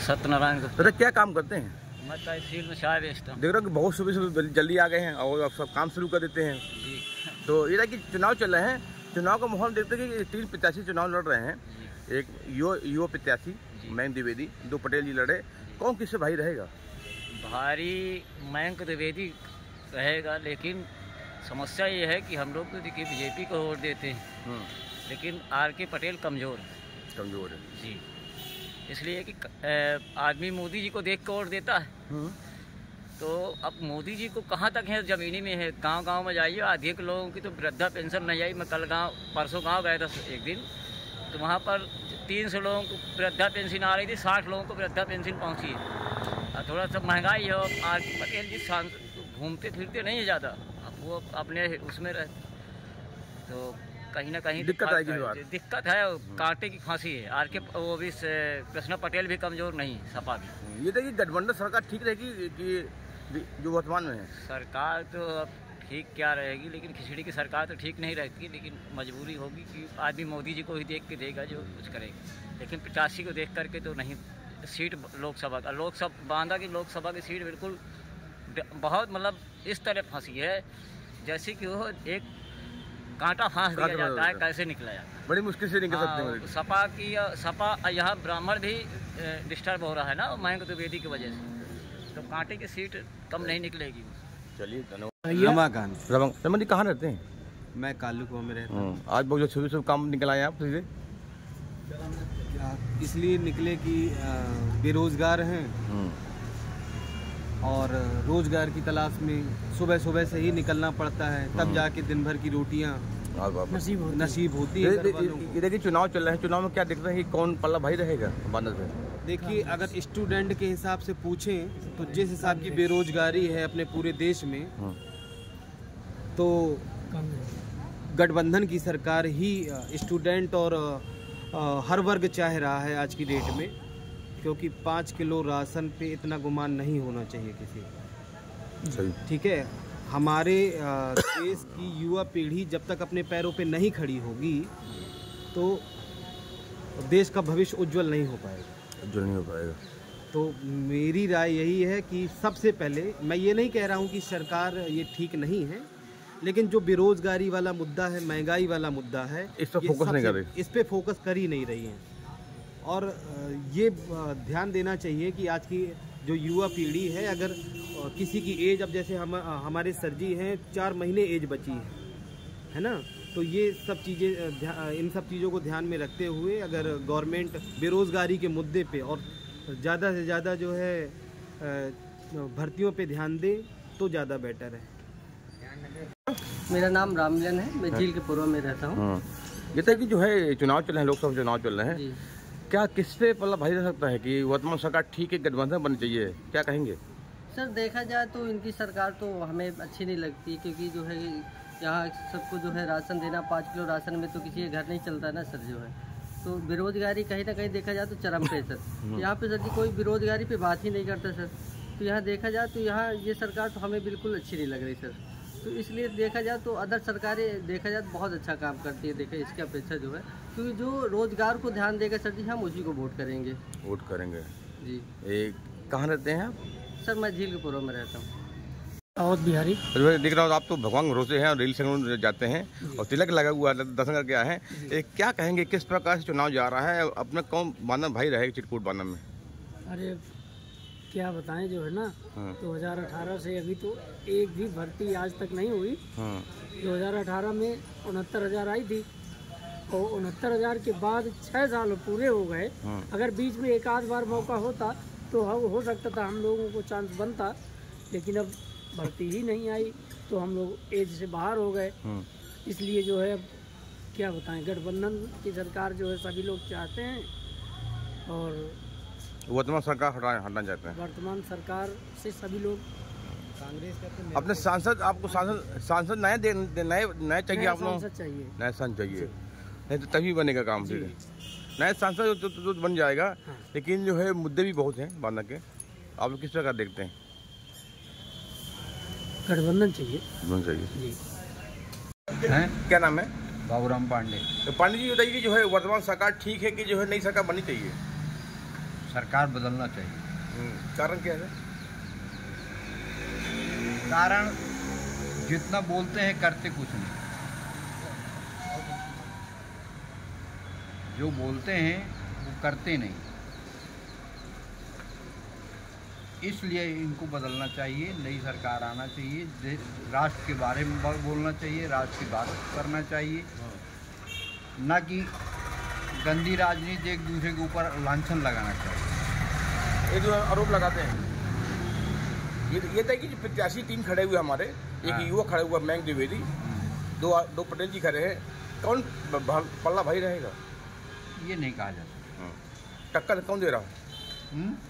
सत्यनारायण गुप्ता। तो क्या काम करते हैं? मैं तहसील में चाय बेचता हूँ। देख रहे हो कि बहुत सुबह जल्दी आ गए हैं और अब सब काम शुरू कर देते हैं जी। तो ये कि चुनाव चल रहे हैं, चुनाव का माहौल देखते हैं कि 3 प्रत्याशी चुनाव लड़ रहे हैं। एक युवा प्रत्याशी मयंक द्विवेदी, 2 पटेल जी लड़े, कौन किससे भाई रहेगा? भारी मयंक द्विवेदी रहेगा, लेकिन समस्या ये है कि हम लोग तो देखिए बीजेपी को वोट देते हैं, लेकिन आर.के. पटेल कमज़ोर है जी। इसलिए कि आदमी मोदी जी को देख कर वोट देता है, तो अब मोदी जी को कहाँ तक है, ज़मीनी में है। गांव में जाइए, अधिक लोगों की तो वृद्धा पेंशन नहीं आई। मैं परसों गांव गया था एक दिन, तो वहाँ पर 300 लोगों को वृद्धा पेंशन आ रही थी, 60 लोगों को वृद्धा पेंशन पहुँची है। और थोड़ा सा महंगाई है और आर.के. पटेल जी घूमते फिरते नहीं है ज़्यादा, अब वो अपने उसमें रहते, तो कहीं ना कहीं दिक्कत है, कांटे की फांसी है। आर.के. वो भी कृष्णा पटेल भी कमज़ोर नहीं, सपा भी। ये देखिए गठबंधन सरकार ठीक रहेगी कि जो वर्तमान में है? सरकार तो अब ठीक क्या रहेगी, लेकिन खिचड़ी की सरकार तो ठीक नहीं रहती, लेकिन मजबूरी होगी कि आदमी मोदी जी को ही देख के देगा जो कुछ करेगा। लेकिन 85 को देख करके तो नहीं। सीट लोकसभा का बांदा की लोकसभा की सीट बिल्कुल बहुत मतलब इस तरह फंसी है जैसे कि वो एक कांटा फांस दिया जाता है, कैसे निकला जाता है, बड़ी मुश्किल से निकल सकते हैं। सपा यहाँ ब्राह्मण भी डिस्टर्ब हो रहा है ना मयंक द्विवेदी की वजह से, तो कांटे की सीट कम नहीं निकलेगी। चलिए रमाकांत। रमन जी कहाँ रहते हैं? मैं कालू में रहता हूँ। आज बहुत सुबह काम निकल आए आप सीधे? इसलिए निकले कि बेरोजगार हैं और रोजगार की तलाश में सुबह से ही निकलना पड़ता है, तब जाके दिन भर की रोटियां नसीब होती है। ये देखिए चुनाव चल रहे हैं, चुनाव में क्या दिख रहा है कि कौन पल्ला भाई रहेगा बांदा से? देखिए अगर स्टूडेंट के हिसाब से पूछें तो जिस हिसाब की बेरोजगारी है अपने पूरे देश में, तो गठबंधन की सरकार ही स्टूडेंट और हर वर्ग चाह रहा है आज की डेट में, क्योंकि 5 किलो राशन पे इतना गुमान नहीं होना चाहिए किसी। सही। ठीक है, हमारे देश की युवा पीढ़ी जब तक अपने पैरों पे नहीं खड़ी होगी तो देश का भविष्य उज्जवल नहीं हो पाएगा। तो मेरी राय यही है कि सबसे पहले, मैं ये नहीं कह रहा हूँ कि सरकार ये ठीक नहीं है, लेकिन जो बेरोजगारी वाला मुद्दा है, महंगाई वाला मुद्दा है, इस पर फोकस नहीं कर रही, इस पे फोकस कर ही नहीं रही है। और ये ध्यान देना चाहिए कि आज की जो युवा पीढ़ी है, अगर किसी की एज, अब जैसे हमारे सर जी हैं 4 महीने एज बची है ना, तो ये सब चीज़ें, इन सब चीज़ों को ध्यान में रखते हुए अगर गवर्नमेंट बेरोजगारी के मुद्दे पे और ज़्यादा से ज़्यादा जो है भर्तियों पे ध्यान दे तो ज़्यादा बेटर है। मेरा नाम रामजन है, मैं झील के पूर्व में रहता हूँ। ये तो कि जो है चुनाव चल रहे हैं, लोकसभा चुनाव चल रहे हैं, क्या किससे पल्ला भाई रह सकता है कि वर्तमान सरकार ठीक है, गठबंधन बननी चाहिए, क्या कहेंगे? सर देखा जाए तो इनकी सरकार तो हमें अच्छी नहीं लगती, क्योंकि जो है यहाँ सबको जो है राशन देना, 5 किलो राशन में तो किसी के घर नहीं चलता ना सर। जो है तो बेरोजगारी कहीं ना कहीं देखा जाए तो चरम पे सर। यहाँ पे सर जी कोई बेरोजगारी पे बात ही नहीं करता सर। तो यहाँ देखा जाए तो यहाँ ये सरकार तो हमें बिल्कुल अच्छी नहीं लग रही सर। तो इसलिए देखा जाए तो अदर सरकारें देखा जाए तो बहुत अच्छा काम करती है, देखा इसकी अपेक्षा जो है, क्योंकि जो रोजगार को ध्यान देगा सर जी, हम उसी को वोट करेंगे जी। कहाँ रहते हैं आप? सर मैं झील के पूर्व में रहता हूँ। अवध बिहारी। देख रहा हूँ आप तो भगवान भरोसे हैं और रेल से जाते हैं और तिलक लगा हुआ दर्शन करके आए हैं। क्या कहेंगे, किस प्रकार से चुनाव जा रहा है, अपने कौन बांदा भाई रहेगा चित्रकूट बांदा में? अरे क्या बताएं, जो है ना 2018 से अभी तो एक भी भर्ती आज तक नहीं हुई। 2018 में 69,000 आई थी और 69,000 के बाद 6 साल पूरे हो गए। अगर बीच में एक आध बार मौका होता तो हो सकता था, हम लोगों को चांस बनता, लेकिन अब भर्ती ही नहीं आई तो हम लोग एज से बाहर हो गए। इसलिए जो है अब क्या बताएं, गठबंधन की सरकार जो है सभी लोग चाहते हैं और वर्तमान सरकार हटाना चाहते हैं। वर्तमान सरकार से सभी लोग कांग्रेस अपने सांसद, आपको सांसद नए चाहिए, आप लोग नए सांसद चाहिए, नहीं तो तभी बनेगा काम। नए सांसद तो बन जाएगा। लेकिन जो है मुद्दे भी बहुत हैं बांदा के, आप लोग किस प्रकार देखते हैं? गठबंधन चाहिए जी। क्या नाम है? बाबूराम पांडे। तो पांडे जी बताइए कि जो है वर्तमान सरकार ठीक है कि जो है नई सरकार बननी चाहिए? सरकार बदलना चाहिए। कारण क्या है? कारण जितना बोलते हैं करते कुछ नहीं। जो बोलते हैं वो करते नहीं, इसलिए इनको बदलना चाहिए। नई सरकार आना चाहिए, राष्ट्र के बारे में बोलना चाहिए, राष्ट्र की बात करना चाहिए, ना कि गंदी राजनीति एक दूसरे के ऊपर लांछन लगाना चाहिए। ये जो आरोप लगाते हैं ये था कि जो प्रत्याशी 3 खड़े हुए हमारे, एक युवा खड़े हुआ मयंक द्विवेदी, दो पटेल जी खड़े हैं, कौन पल्ला भाई रहेगा? ये नहीं कहा जा सकता। टक्कर कौन दे रहा है?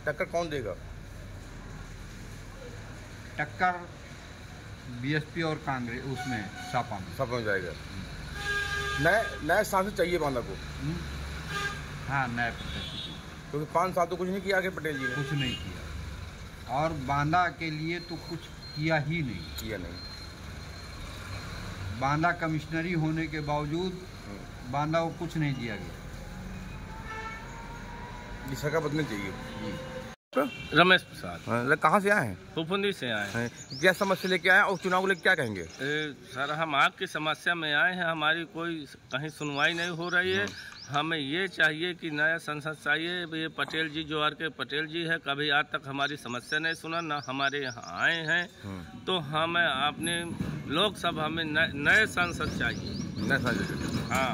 टक्कर कौन देगा? टक्कर बीएसपी और कांग्रेस उसमें सपा में जाएगा। नए सांसद चाहिए बांदा को। हाँ, नए प्रत्याशी, क्योंकि 5 साल तो कुछ नहीं किया आगे पटेल जी ने। कुछ नहीं किया, और बांदा के लिए तो कुछ किया नहीं। बांदा कमिश्नरी होने के बावजूद बांदा को कुछ नहीं दिया गया। ये सरकार बदलनी चाहिए। रमेश प्रसाद। कहाँ से आए हैं? फुफुंदी से आए हैं। क्या समस्या लेके आए और चुनाव को लेकर क्या कहेंगे? सर, हम आपकी समस्या में आए हैं, हमारी कोई कहीं सुनवाई नहीं हो रही है। हमें ये चाहिए कि नया संसद चाहिए। ये पटेल जी, जो के पटेल जी है, कभी आज तक हमारी समस्या नहीं सुना, ना हमारे यहाँ आए हैं। तो हमें अपने लोकसभा में नए संसद चाहिए। हाँ,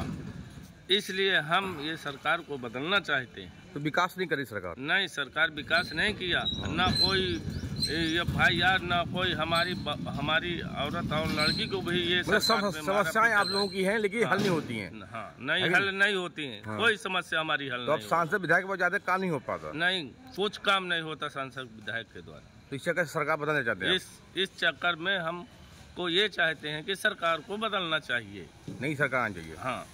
इसलिए हम ये सरकार को बदलना चाहते हैं। तो विकास नहीं करी सरकार? नहीं, सरकार विकास नहीं किया, ना कोई FIR, ना कोई हमारी औरत और लड़की को भी ये समस्याएं आप लोगों की हैं, लेकिन हल नहीं होती हैं। हाँ, हल नहीं होती हैं। कोई समस्या हमारी हल तो अब सांसद विधायक बहुत ज्यादा काम नहीं हो पाता? नहीं, कुछ काम नहीं होता सांसद विधायक के द्वारा। तो इस चक्कर सरकार बदलना चाहते हैं? इस चक्कर में हम को ये चाहते हैं कि सरकार को बदलना चाहिए, नई सरकार आनी चाहिए। हाँ।